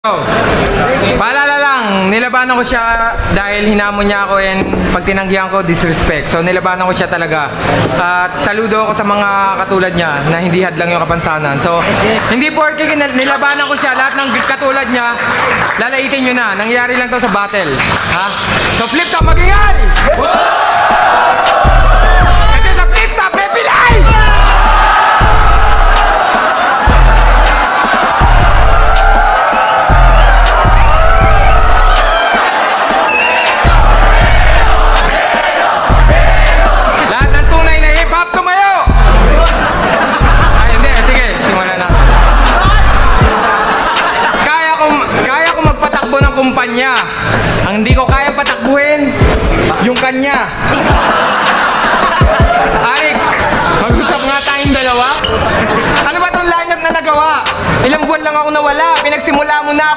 Oh, paalala lang, nilabanan ko siya dahil hinamon niya ako and pag tinanggihan ko, disrespect. So nilabanan ko siya talaga. At saludo ako sa mga katulad niya na hindi hadlang yung kapansanan. So hindi porke nilabanan ko siya, lahat ng katulad niya, lalaitin nyo na. Nangyayari lang to sa battle. Ha? So flip top, mag-ingay! Kasi sa flip top, may pilay! Kumpanya. Ang hindi ko kayang patakbuhin, yung kanya. Arik, mag-usap nga tayong dalawa. Ano ba tong lineup na nagawa? Ilang buwan lang ako nawala. Pinagsimula mo na ako.